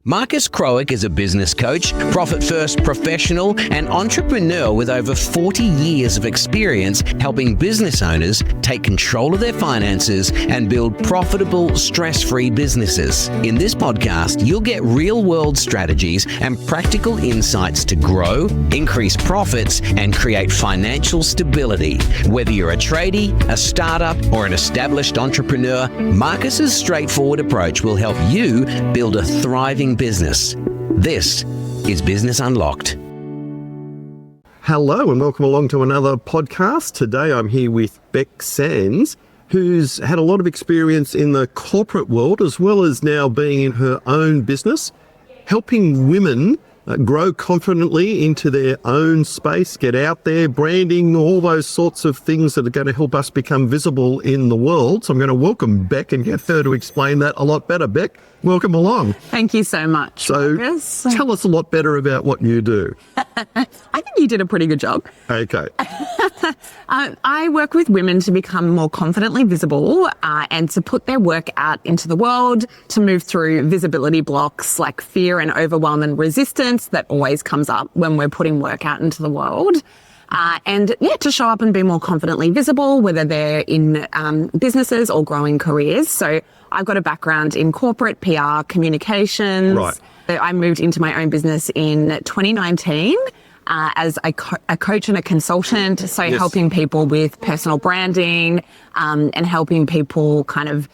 Marcus Crowick is a business coach, profit-first professional, and entrepreneur with over 40 years of experience helping business owners take control of their finances and build profitable, stress-free businesses. In this podcast, you'll get real-world strategies and practical insights to grow, increase profits, and create financial stability. Whether you're a tradie, a startup, or an established entrepreneur, Marcus's straightforward approach will help you build a thriving business. This is Business Unlocked. Hello and welcome along to another podcast. Today I'm here with Bec Sands, who's had a lot of experience in the corporate world as well as now being in her own business, helping women grow confidently into their own space, get out there, branding, all those sorts of things that are going to help us become visible in the world. So I'm going to welcome Bec and get her to explain that a lot better. Bec, welcome along. Thank you so much, Marcus. Tell us a lot better about what you do. I think you did a pretty good job. Okay. I work with women to become more confidently visible and to put their work out into the world, to move through visibility blocks like fear and overwhelm and resistance that always comes up when we're putting work out into the world. To show up and be more confidently visible, whether they're in businesses or growing careers. So I've got a background in corporate PR, communications. Right. I moved into my own business in 2019 as a coach and a consultant. So Yes. helping people with personal branding and helping people kind of,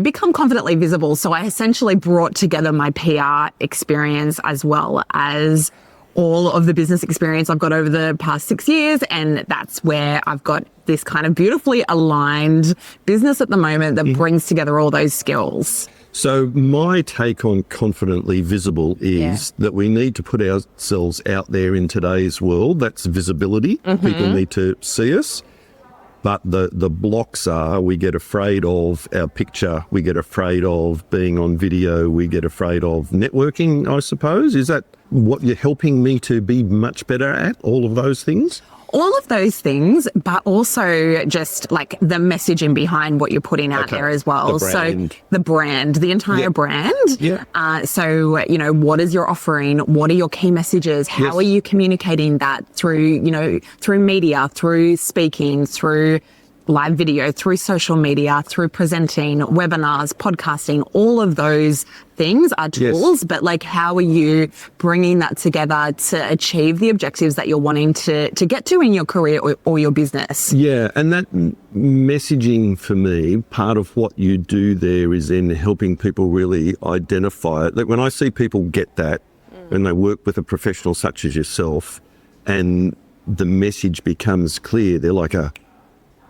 become confidently visible. So I essentially brought together my PR experience as well as all of the business experience I've got over the past 6 years. And that's where I've got this kind of beautifully aligned business at the moment that brings together all those skills. So my take on confidently visible is that we need to put ourselves out there in today's world. That's visibility. People need to see us. But the blocks are, we get afraid of our picture, we get afraid of being on video, we get afraid of networking, I suppose. Is that what you're helping me to be much better at, all of those things? All of those things, but also just like the messaging behind what you're putting out there as well. The brand. The entire brand. Yeah. What is your offering? What are your key messages? How are you communicating that through media, through speaking, through live video, through social media, through presenting, webinars, podcasting, all of those things are tools, but how are you bringing that together to achieve the objectives that you're wanting to get to in your career or your business? Yeah, and that messaging for me, part of what you do there is in helping people really identify it. Like when I see people get that, when they work with a professional such as yourself, and the message becomes clear, they're like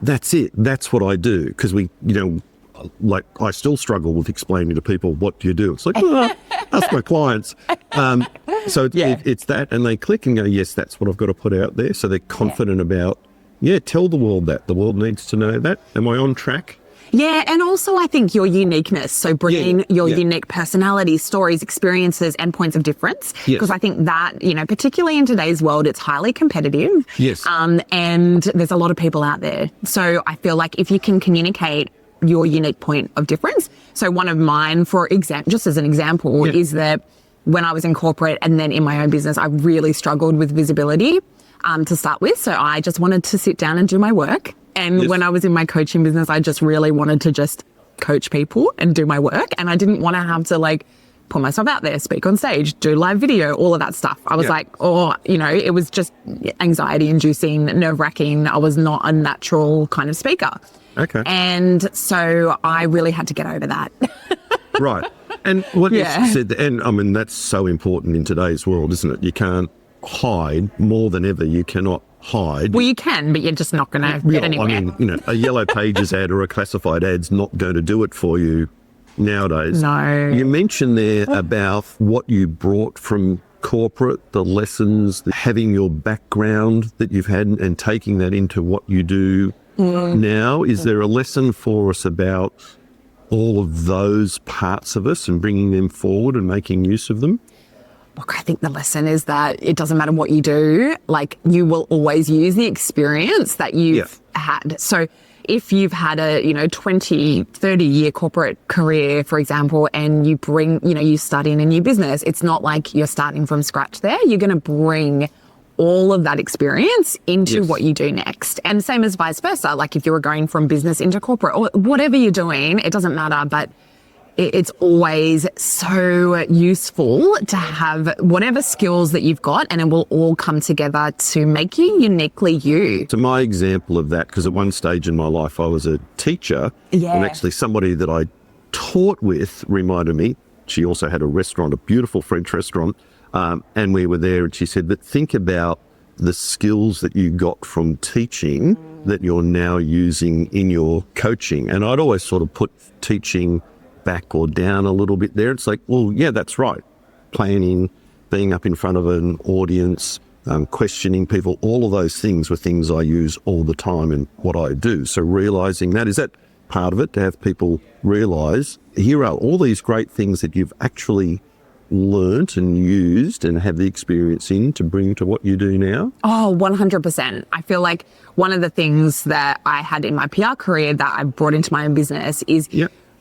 that's it. That's what I do. Because I still struggle with explaining to people what do you do. It's like, ask my clients. It's that, and they click and go, yes, that's what I've got to put out there. So they're confident about, tell the world that. The world needs to know that. Am I on track? Yeah, and also I think your uniqueness, so bringing your unique personality, stories, experiences, and points of difference. Because I think that, particularly in today's world, it's highly competitive. Yes. And there's a lot of people out there. So I feel like if you can communicate your unique point of difference. So one of mine, just as an example, is that when I was in corporate and then in my own business, I really struggled with visibility to start with. So I just wanted to sit down and do my work. And when I was in my coaching business, I just really wanted to just coach people and do my work. And I didn't want to have to put myself out there, speak on stage, do live video, all of that stuff. I was it was just anxiety inducing, nerve wracking. I was not a natural kind of speaker. Okay. And so I really had to get over that. Right. And what you said, and I mean, that's so important in today's world, isn't it? You can't hide more than ever. You cannot hide. Well, you can, but you're just not going to get anywhere. I mean, a Yellow Pages ad or a classified ad's not going to do it for you nowadays. No. You mentioned there about what you brought from corporate, the lessons, having your background that you've had and taking that into what you do now. Is there a lesson for us about all of those parts of us and bringing them forward and making use of them? Look, I think the lesson is that it doesn't matter what you do, you will always use the experience that you've had. So if you've had a, 20, 30 year corporate career, for example, and you bring, you start in a new business, it's not like you're starting from scratch there. You're going to bring all of that experience into what you do next. And same as vice versa. Like if you were going from business into corporate or whatever you're doing, it doesn't matter, but it's always so useful to have whatever skills that you've got, and it will all come together to make you uniquely you. So my example of that, because at one stage in my life I was a teacher, and actually somebody that I taught with reminded me, she also had a restaurant, a beautiful French restaurant, and we were there and she said, but think about the skills that you got from teaching that you're now using in your coaching. And I'd always sort of put teaching back or down a little bit there. It's like, well, yeah, that's right. Planning, being up in front of an audience, questioning people, all of those things were things I use all the time in what I do. So realising that, is that part of it, to have people realise, here are all these great things that you've actually learnt and used and have the experience in to bring to what you do now? Oh, 100%. I feel like one of the things that I had in my PR career that I brought into my own business is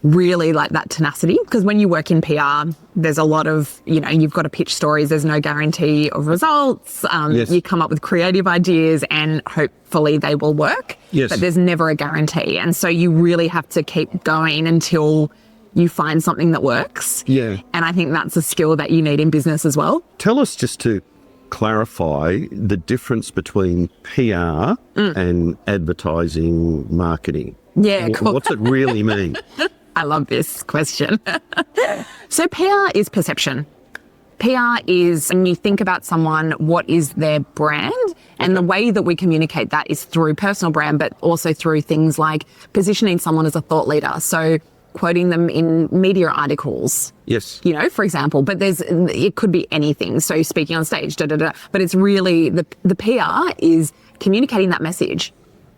really like that tenacity, because when you work in PR, there's a lot of, you've got to pitch stories. There's no guarantee of results. You come up with creative ideas and hopefully they will work, but there's never a guarantee. And so you really have to keep going until you find something that works. And I think that's a skill that you need in business as well. Tell us, just to clarify, the difference between PR and advertising marketing. Cool. What's it really mean? I love this question. So PR is perception. PR is when you think about someone, what is their brand? And the way that we communicate that is through personal brand, but also through things like positioning someone as a thought leader. So quoting them in media articles. For example, but it could be anything. So speaking on stage, but it's really the PR is communicating that message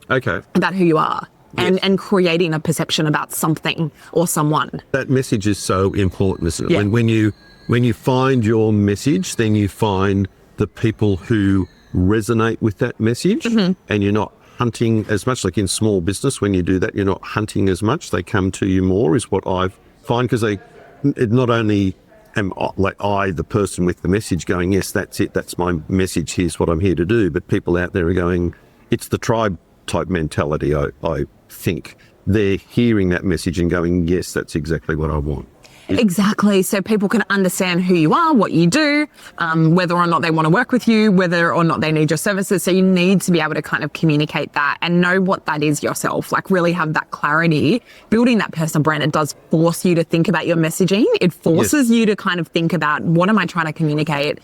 about who you are. And creating a perception about something or someone. That message is so important, isn't it? When you find your message, then you find the people who resonate with that message, and you're not hunting as much. Like in small business, when you do that, you're not hunting as much. They come to you more, is what I find, because it not only am I the person with the message going, yes, that's it, that's my message, here's what I'm here to do, but people out there are going, it's the tribe type mentality. I think they're hearing that message and going, yes, that's exactly what I want. Exactly. So people can understand who you are, what you do, whether or not they want to work with you, whether or not they need your services. So you need to be able to kind of communicate that and know what that is yourself, like really have that clarity. Building that personal brand, it does force you to think about your messaging. It forces you to kind of think about, what am I trying to communicate?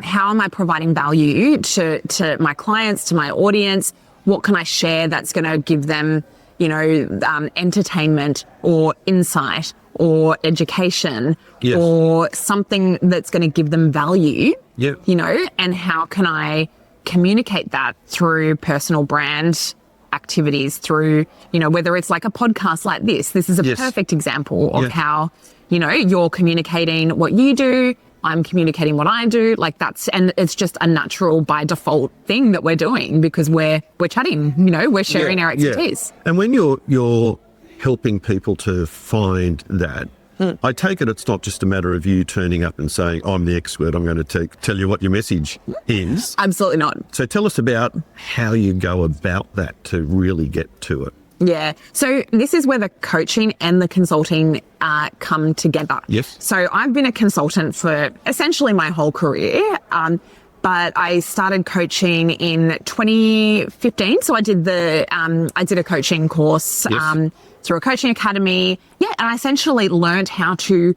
How am I providing value to my clients, to my audience? What can I share that's going to give them, entertainment or insight or education or something that's going to give them value, and how can I communicate that through personal brand activities, through, whether it's like a podcast like this. This is a perfect example of how, you're communicating what you do, I'm communicating what I do, and it's just a natural by default thing that we're doing because we're chatting, we're sharing our expertise. And when you're helping people to find that, I take it it's not just a matter of you turning up and saying, I'm the expert, I'm going to tell you what your message is. Absolutely not. So tell us about how you go about that to really get to it. Yeah. So this is where the coaching and the consulting come together. So I've been a consultant for essentially my whole career, but I started coaching in 2015. So I did a coaching course through a coaching academy. And I essentially learned how to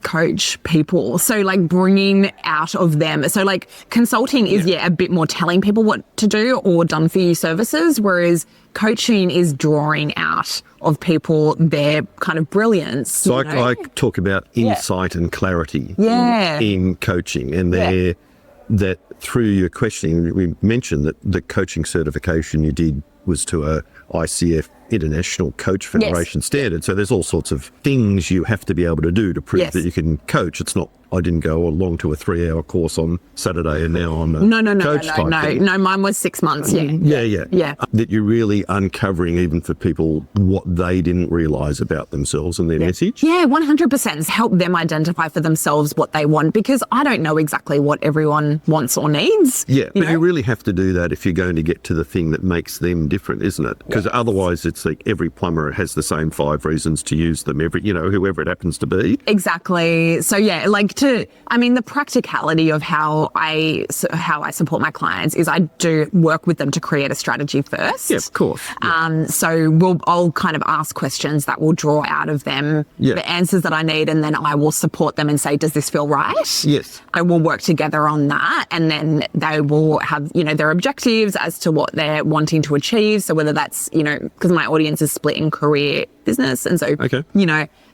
coach people. So like bringing out of them. So like consulting is a bit more telling people what to do or done for you services, whereas coaching is drawing out of people their kind of brilliance. So I talk about insight and clarity in coaching, and that through your questioning, we mentioned that the coaching certification you did was to a ICF International Coach Federation standard. So there's all sorts of things you have to be able to do to prove that you can coach. It's not I didn't go along to a 3-hour course on Saturday and now I'm a coach type thing. No, mine was 6 months. Yeah. That you're really uncovering, even for people, what they didn't realise about themselves and their message. Yeah, 100%. Help them identify for themselves what they want, because I don't know exactly what everyone wants or needs. Yeah, but you really have to do that if you're going to get to the thing that makes them different, isn't it? Because otherwise it's like every plumber has the same 5 reasons to use them, whoever it happens to be. Exactly. So yeah, the practicality of how I support my clients is I do work with them to create a strategy first. Yeah, of course. Yeah. So I'll kind of ask questions that will draw out of them the answers that I need, and then I will support them and say, does this feel right? Yes. I will work together on that, and then they will have, their objectives as to what they're wanting to achieve. So whether that's, because my audience is split in career, business. And so,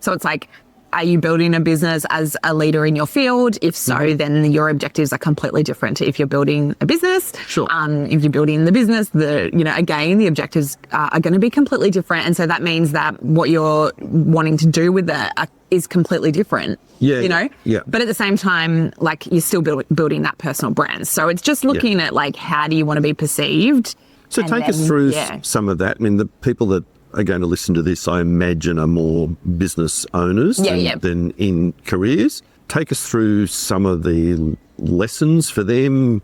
so it's like, are you building a business as a leader in your field? If so, then your objectives are completely different to if you're building a business. Sure. If you're building the business, again, the objectives are going to be completely different. And so that means that what you're wanting to do with that is completely different. Yeah. But at the same time, you're still building that personal brand. So it's just looking at how do you want to be perceived? So take us through some of that. I mean, the people that are going to listen to this, I imagine, are more business owners than in careers. Take us through some of the lessons for them,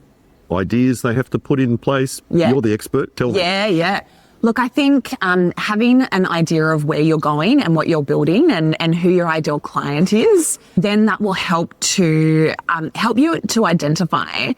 ideas they have to put in place. Yeah. You're the expert. Tell them. Yeah. Look, I think having an idea of where you're going and what you're building and who your ideal client is, then that will help to help you to identify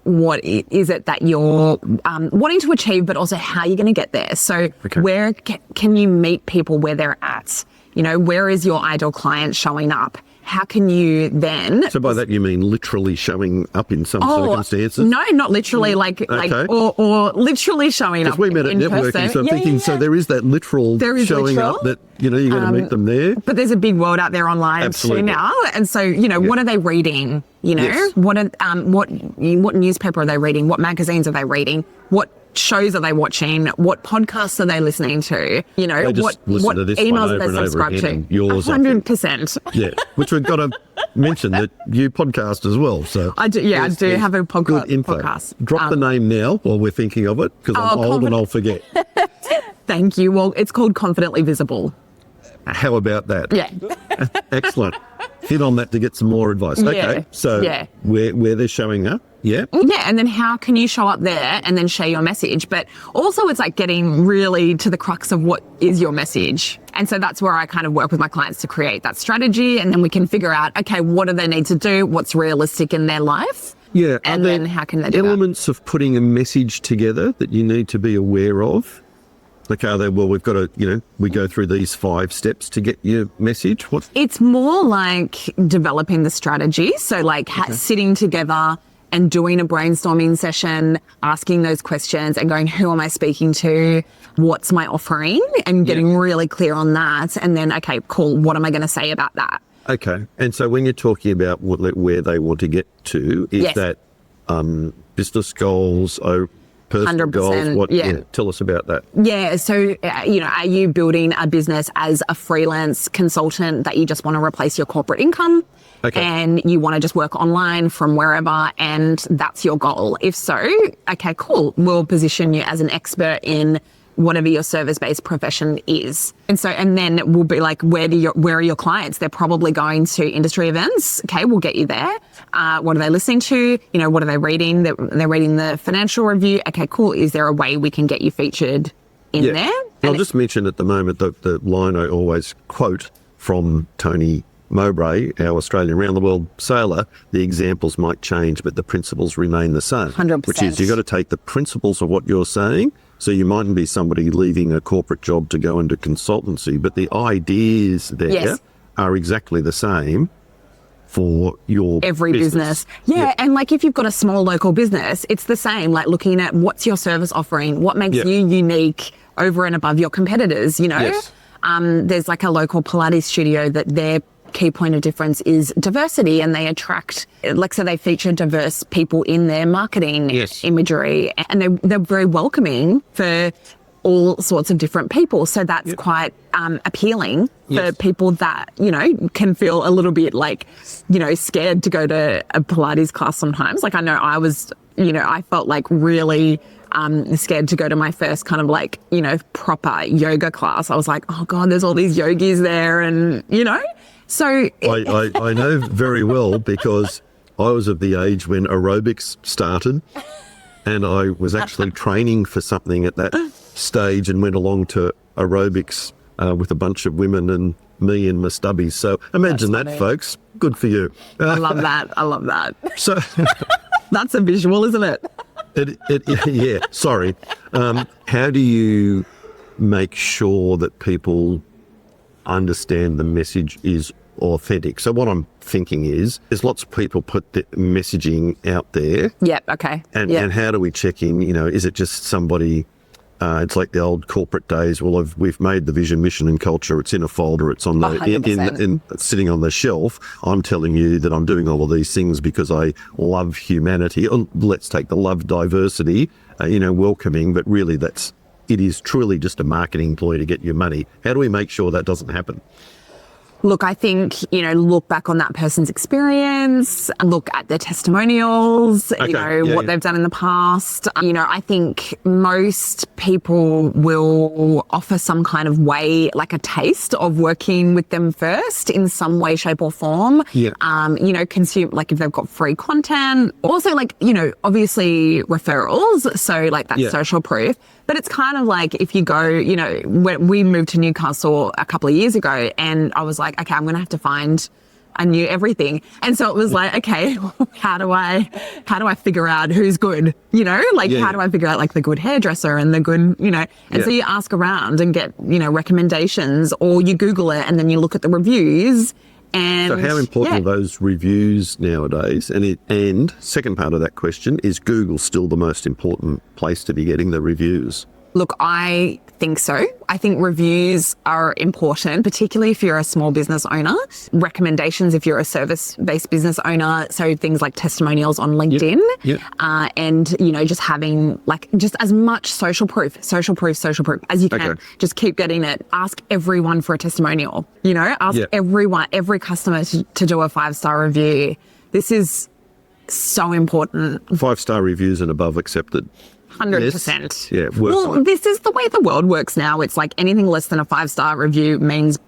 what is it that you're wanting to achieve, but also how you're going to get there. So where can you meet people where they're at? Where is your ideal client showing up? How can you then... So by that you mean literally showing up in some circumstances? No, not literally, or literally showing up. Because we met at networking, person. So I'm thinking, so there is that literal showing up that, you're going to meet them there. But there's a big world out there online too now. And so, what are they reading? What newspaper are they reading? What magazines are they reading? What shows are they watching? What podcasts are they listening to? What emails are they subscribed to? Yours, 100%. Yeah, which we've got to mention that you podcast as well. So I do. Yeah, I do have a podcast. Good info. Drop the name now while we're thinking of it, because I'm old and I'll forget. Thank you. Well, it's called Confidently Visible. How about that? Yeah. Excellent. Hit on that to get some more advice. Okay. So where they're showing up. Yeah. Yeah. And then how can you show up there and then share your message? But also it's getting really to the crux of what is your message. And so that's where I kind of work with my clients to create that strategy. And then we can figure out, okay, what do they need to do? What's realistic in their life? Yeah. And then how can they do elements of putting a message together that you need to be aware of? Are they, we've got to, we go through these 5 steps to get your message? It's more like developing the strategy. So sitting together and doing a brainstorming session, asking those questions and going, who am I speaking to? What's my offering? And getting really clear on that. And then, okay, cool. What am I going to say about that? Okay. And so when you're talking about where they want to get to, is that business goals, personal 100%, goals? Tell us about that. Yeah. So, are you building a business as a freelance consultant that you just want to replace your corporate income? Okay. And you want to just work online from wherever, and that's your goal? If so, okay, cool. We'll position you as an expert in whatever your service-based profession is. And then we'll be where are your clients? They're probably going to industry events. Okay, we'll get you there. What are they listening to? What are they reading? They're reading the financial review. Okay, cool. Is there a way we can get you featured in there? I'll just mention at the moment the line I always quote from Tony Mowbray, our Australian round-the-world sailor, the examples might change, but the principles remain the same. 100%. Which is, you've got to take the principles of what you're saying. So you mightn't be somebody leaving a corporate job to go into consultancy, but the ideas there are exactly the same for your every business. Yeah. And if you've got a small local business, it's the same, looking at what's your service offering, what makes you unique over and above your competitors, Yes. There's a local Pilates studio that their key point of difference is diversity, and they attract, so they feature diverse people in their marketing imagery, and they're very welcoming for all sorts of different people. So that's quite appealing for people that, you know, can feel a little bit like, you know, scared to go to a Pilates class sometimes. Like I know I was, you know, I felt like really scared to go to my first kind of like, you know, proper yoga class. I was like, oh God, there's all these yogis there and, you know, so. I know very well because I was of the age when aerobics started and I was actually training for something at that stage and went along to aerobics with a bunch of women and me and my stubbies. So imagine that, folks. Good for you. I love that. I love that. So that's a visual, isn't it? Yeah, sorry. How do you make sure that people understand the message is authentic? So what I'm thinking is, there's lots of people put the messaging out there. Yep, okay. And how do we check in, you know, is it just somebody, it's like the old corporate days, well, we've made the vision, mission and culture, it's in a folder, it's on the, sitting on the shelf. I'm telling you that I'm doing all of these things because I love humanity. Let's take the love diversity, you know, welcoming, but really it is truly just a marketing ploy to get your money. How do we make sure that doesn't happen? Look, I think, you know, look back on that person's experience, look at their testimonials, you know, what they've done in the past. You know, I think most people will offer some kind of way, like a taste of working with them first in some way, shape or form. Yeah. You know, consume, like if they've got free content. Also, like, you know, obviously referrals. So like that's social proof. But it's kind of like if you go, you know, when we moved to Newcastle a couple of years ago and I was like, okay, I'm going to have to find a new everything. And so it was like, okay, how do I figure out who's good? You know, like how do I figure out like the good hairdresser and the good, you know, and so you ask around and get, you know, recommendations or you Google it and then you look at the reviews. And so how important are those reviews nowadays? And second part of that question, is Google still the most important place to be getting the reviews? Look, I think so. I think reviews are important, particularly if you're a small business owner. Recommendations if you're a service-based business owner. So things like testimonials on LinkedIn. And, you know, just having like just as much social proof as you can. Okay. Just keep getting it. Ask everyone for a testimonial. You know, ask every customer to do a 5-star review. This is so important. 5-star reviews and above accepted. 100%. Yeah. Well, this is the way the world works now. It's like anything less than a 5-star review means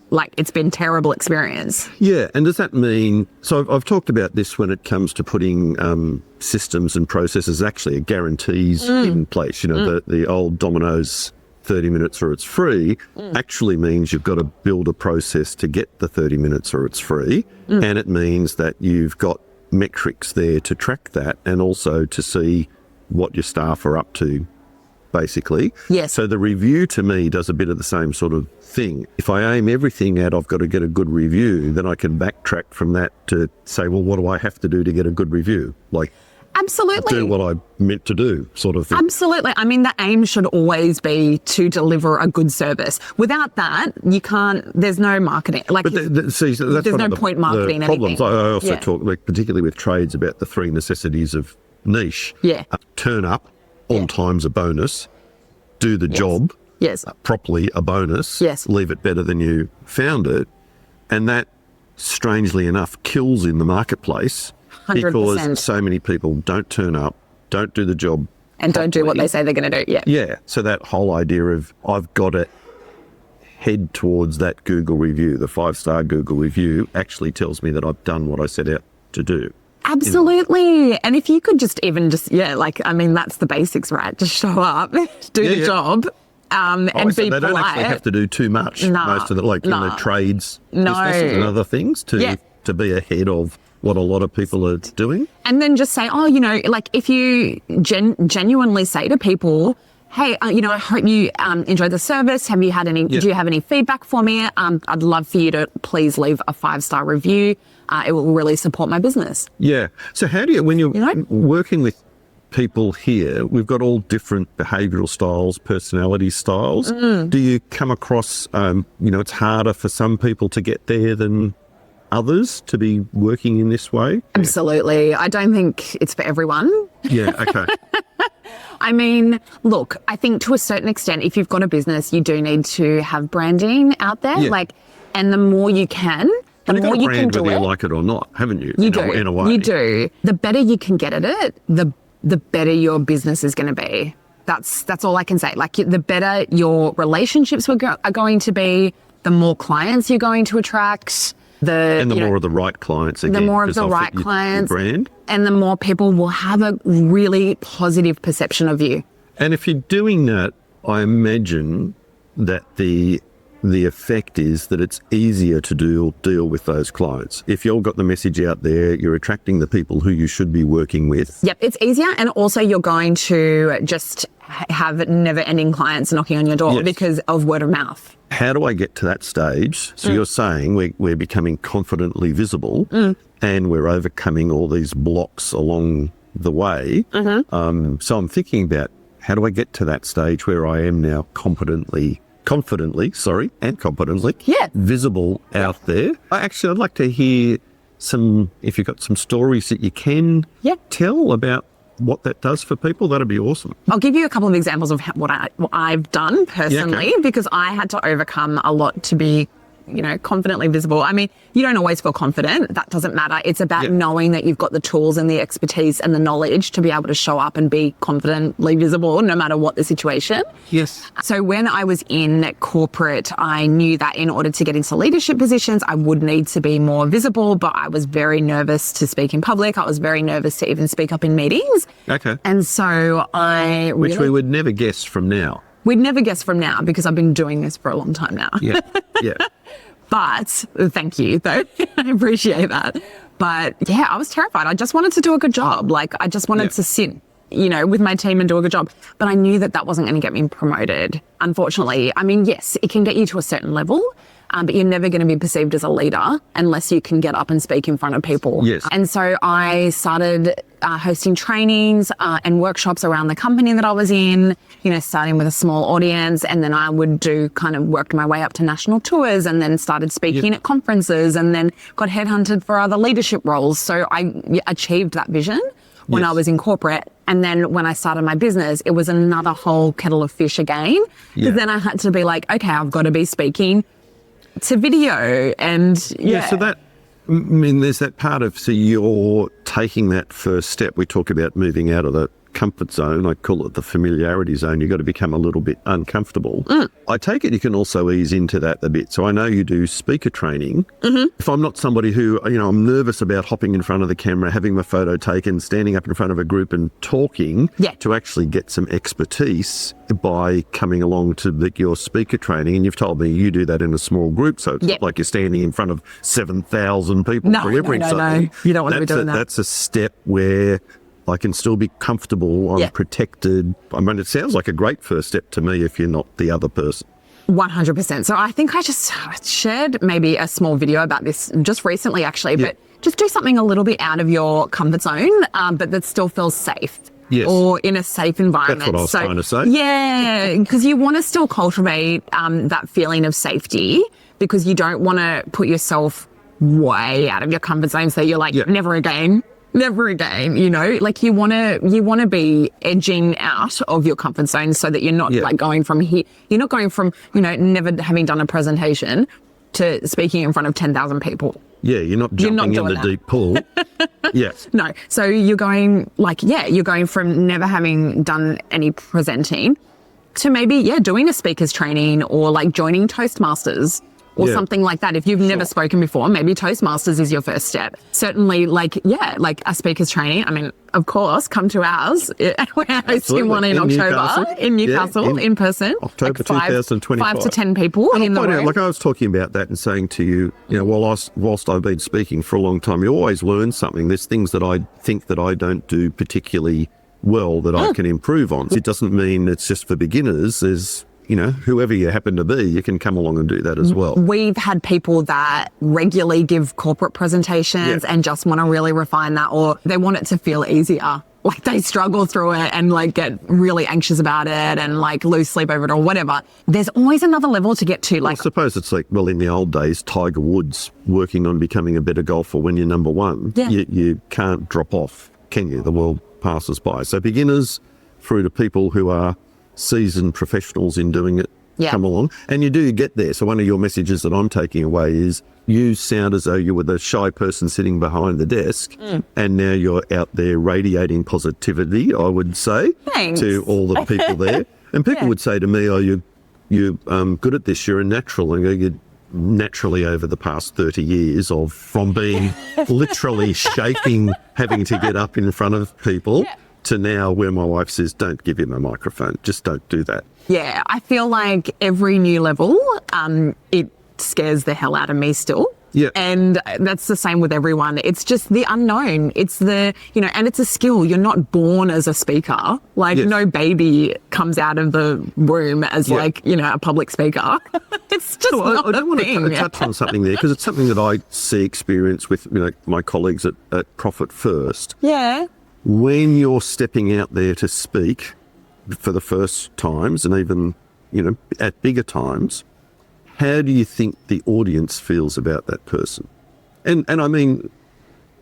like it's been terrible experience. Yeah. And does that mean, so I've talked about this when it comes to putting systems and processes, actually guarantees in place. You know, the old Domino's 30 minutes or it's free actually means you've got to build a process to get the 30 minutes or it's free. And it means that you've got metrics there to track that and also to see what your staff are up to, basically. Yes. So the review to me does a bit of the same sort of thing. If I aim everything at I've got to get a good review, then I can backtrack from that to say, well, what do I have to do to get a good review? Like, absolutely. Do what I meant to do, sort of thing. Absolutely. I mean, the aim should always be to deliver a good service. Without that, you can't, there's no marketing. Like, but that's there's no point marketing the problems. anything. I also talk, like, particularly with trades, about the 3 necessities of niche. Yeah. Turn up, on time's a bonus. Do the job properly, a bonus. Yes. Leave it better than you found it. And that, strangely enough, kills in the marketplace 100%. Because so many people don't turn up, don't do the job and don't do what they say they're going to do. Yeah. So that whole idea of I've got to head towards that Google review, the 5-star Google review, actually tells me that I've done what I set out to do. Absolutely. And if you could just like, I mean, that's the basics, right? Just show up, do the job, and be they polite. Don't actually have to do too much. Most of the, like, you know, trades, businesses and other things to be ahead of what a lot of people are doing. And then just say, oh, you know, like if you genuinely say to people, hey, you know, I hope you enjoyed the service. Have you had any, do you have any feedback for me? I'd love for you to please leave a 5-star review. It will really support my business. Yeah. So how do you, when you're working with people here, we've got all different behavioural styles, personality styles. Do you come across, you know, it's harder for some people to get there than others to be working in this way? Absolutely. I don't think it's for everyone. Yeah, okay. I mean, look, I think to a certain extent, if you've got a business, you do need to have branding out there. Yeah. And the more you can, the You've more got a you can brand do whether it. you like it or not, haven't you? You in do. In a way. You do. The better you can get at it, the better your business is going to be. That's all I can say. Like, the better your relationships are going to be, the more clients you're going to attract. And the more of the right clients again. The more of because the right your clients. brand. And the more people will have a really positive perception of you. And if you're doing that, I imagine that the effect is that it's easier to deal with those clients. If you've got the message out there, you're attracting the people who you should be working with. Yep, it's easier. And also you're going to just have never-ending clients knocking on your door because of word of mouth. How do I get to that stage? So you're saying we're becoming confidently visible and we're overcoming all these blocks along the way. So I'm thinking about, how do I get to that stage where I am now confidently visible out there? I'd like to hear if you've got some stories that you can tell about what that does for people. That'd be awesome. I'll give you a couple of examples of what I've done personally, because I had to overcome a lot to be, confidently visible. I mean, you don't always feel confident. That doesn't matter. It's about knowing that you've got the tools and the expertise and the knowledge to be able to show up and be confidently visible no matter what the situation. Yes. So when I was in corporate, I knew that in order to get into leadership positions, I would need to be more visible, but I was very nervous to speak in public. I was very nervous to even speak up in meetings. Okay. And so Which we would never guess from now. We'd never guess from now, because I've been doing this for a long time now. Yeah. But thank you, though. I appreciate that. But yeah, I was terrified. I just wanted to do a good job. Like, I just wanted to sit, with my team and do a good job. But I knew that wasn't going to get me promoted, unfortunately. I mean, yes, it can get you to a certain level, but you're never going to be perceived as a leader unless you can get up and speak in front of people. Yes. And so I started hosting trainings and workshops around the company that I was in, starting with a small audience. And then I would worked my way up to national tours, and then started speaking at conferences, and then got headhunted for other leadership roles. So I achieved that vision when I was in corporate. And then when I started my business, it was another whole kettle of fish again. Because then I had to be like, okay, I've got to be speaking to video and so that, there's that part of, so you're taking that first step. We talk about moving out of the comfort zone. I call it the familiarity zone. You've got to become a little bit uncomfortable. I take it you can also ease into that a bit. So I know you do speaker training. If I'm not somebody who, I'm nervous about hopping in front of the camera, having my photo taken, standing up in front of a group and talking, to actually get some expertise by coming along to your speaker training. And you've told me you do that in a small group, so it's not like you're standing in front of 7,000 people delivering something. No. You don't want to be doing that. That's a step where I can still be comfortable, I'm protected. I mean, it sounds like a great first step to me if you're not the other person. 100%. So I think I just shared maybe a small video about this just recently, actually, but just do something a little bit out of your comfort zone, but that still feels safe. Yes. Or in a safe environment. That's what I was trying to say. Yeah, because you want to still cultivate that feeling of safety, because you don't want to put yourself way out of your comfort zone. So you're like, never again, like you want to be edging out of your comfort zone so that you're not like going from here. You're not going from, never having done a presentation to speaking in front of 10,000 people. Yeah, you're not jumping in the deep pool. No. So you're going you're going from never having done any presenting to maybe, doing a speaker's training, or like joining Toastmasters or something like that. If you've never spoken before, maybe Toastmasters is your first step. Certainly, like a speaker's training. I mean, of course, come to ours. We're hosting one in October in Newcastle, in person. October 2025. 5 to 10 people in the room. Like I was talking about that and saying to you, whilst I've been speaking for a long time, you always learn something. There's things that I think that I don't do particularly well that I can improve on. It doesn't mean it's just for beginners. There's whoever you happen to be, you can come along and do that as well. We've had people that regularly give corporate presentations and just want to really refine that, or they want it to feel easier. Like they struggle through it and like get really anxious about it and like lose sleep over it or whatever. There's always another level to get to. Like, I suppose it's like, in the old days, Tiger Woods working on becoming a better golfer when you're number one. You can't drop off, can you? The world passes by. So beginners, through to people who are seasoned professionals in doing it Yeah. come along. And you do get there. So one of your messages that I'm taking away is you sound as though you were the shy person sitting behind the desk, and now you're out there radiating positivity, I would say, Thanks. to all the people there. And people Yeah. would say to me, oh, you're good at this, you're a natural. And I go, "You're naturally over the past 30 years from being literally shaking, having to get up in front of people, to now where my wife says, don't give him a microphone, just don't do that." Yeah, I feel like every new level, it scares the hell out of me still. Yeah. And that's the same with everyone. It's just the unknown. It's and it's a skill. You're not born as a speaker. Like Yes. no baby comes out of the womb as Yeah. a public speaker. It's just Well, not I do a want thing. to touch on something there because it's something that I see experience with my colleagues at Profit First. Yeah. When you're stepping out there to speak for the first times and even, at bigger times, how do you think the audience feels about that person? And I mean,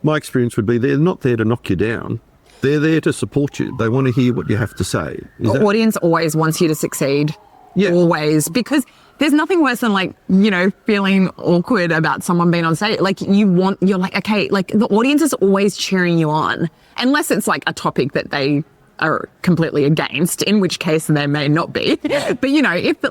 my experience would be they're not there to knock you down. They're there to support you. They want to hear what you have to say. Is The that- audience always wants you to succeed. Yeah. Always. Because there's nothing worse than feeling awkward about someone being on stage. You're like, okay, the audience is always cheering you on. Unless it's like a topic that they are completely against, in which case they may not be. But if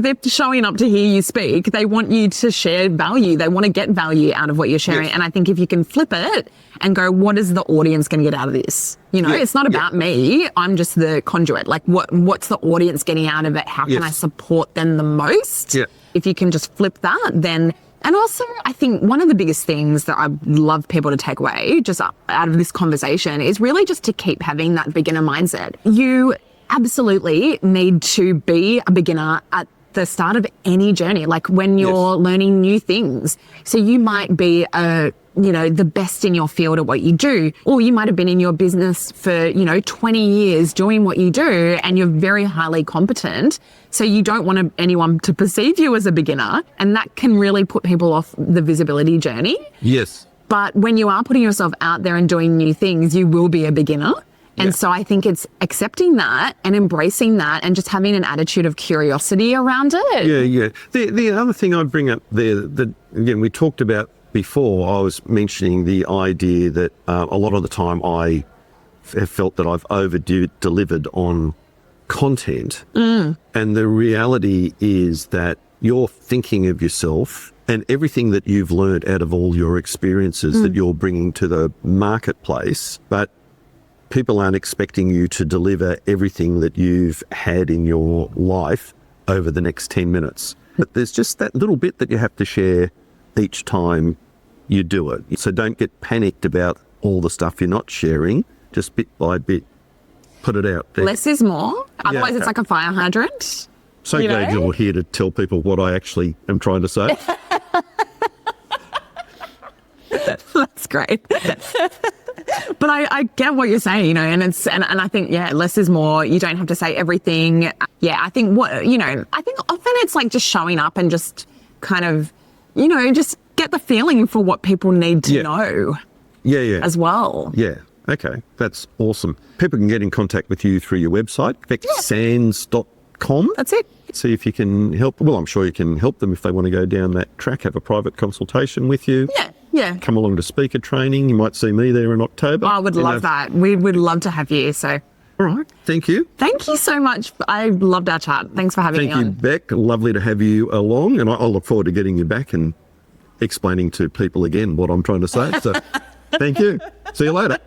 they're showing up to hear you speak, they want you to share value. They want to get value out of what you're sharing. Yes. And I think if you can flip it and go, what is the audience going to get out of this? It's not about me. I'm just the conduit. Like what's the audience getting out of it? How can Yes. I support them the most? Yeah. If you can just flip that, then. And also, I think one of the biggest things that I love people to take away just out of this conversation is really just to keep having that beginner mindset. You absolutely need to be a beginner at the start of any journey, like when you're learning new things. So you might be the best in your field at what you do, or you might have been in your business for, 20 years doing what you do and you're very highly competent. So you don't want anyone to perceive you as a beginner, and that can really put people off the visibility journey. Yes. But when you are putting yourself out there and doing new things, you will be a beginner. And Yeah. so I think it's accepting that and embracing that and just having an attitude of curiosity around it. Yeah. The other thing I'd bring up there that, again, we talked about before, I was mentioning the idea that a lot of the time I have felt that I've over-delivered on content. And the reality is that you're thinking of yourself and everything that you've learned out of all your experiences that you're bringing to the marketplace, but people aren't expecting you to deliver everything that you've had in your life over the next 10 minutes. But there's just that little bit that you have to share each time you do it. So don't get panicked about all the stuff you're not sharing, just bit by bit, put it out there. Less is more. Otherwise, okay. it's like a fire hydrant. So you glad know? you're here to tell people what I actually am trying to say. That's great. But I get what you're saying, and I think, less is more. You don't have to say everything. Yeah, I think I think often it's like just showing up and just kind of, just get the feeling for what people need to know Yeah. as well. Yeah. Okay. That's awesome. People can get in contact with you through your website, becsands.com. That's it. See if you can help. Well, I'm sure you can help them if they want to go down that track, have a private consultation with you. Yeah. Come along to speaker training. You might see me there in October. I would love that. We would love to have you. So All right. Thank you. thank you so much. I loved our chat. Thanks for having Thank me you, on. Bec. Lovely to have you along. And I'll look forward to getting you back and explaining to people again what I'm trying to say. So thank you. See you later.